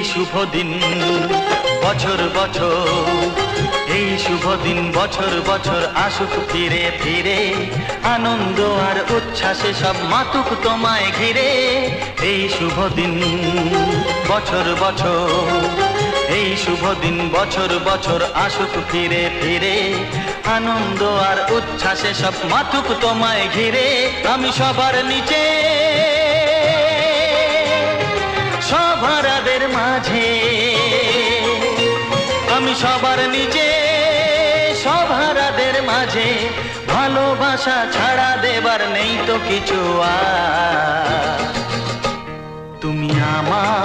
শুভ দিন বছর বছর, এই শুভ দিন বছর বছর আসুক ফিরে ফিরে, আনন্দ আর উচ্ছ্বাসে সব মাতুক তোমায় ঘিরে। এই শুভ দিন বছর বছর, এই শুভ দিন বছর বছর আসুক ফিরে ফিরে, আনন্দ আর উচ্ছ্বাসে সব মাতুক তোমায় ঘিরে। আমি সবার নিচে সভারাদের মাঝে, আমি সবার নিচে সভারাদের মাঝে, ভালোবাসা ছাড়া দেবার নেই তো কিছু আর। তুমি আমার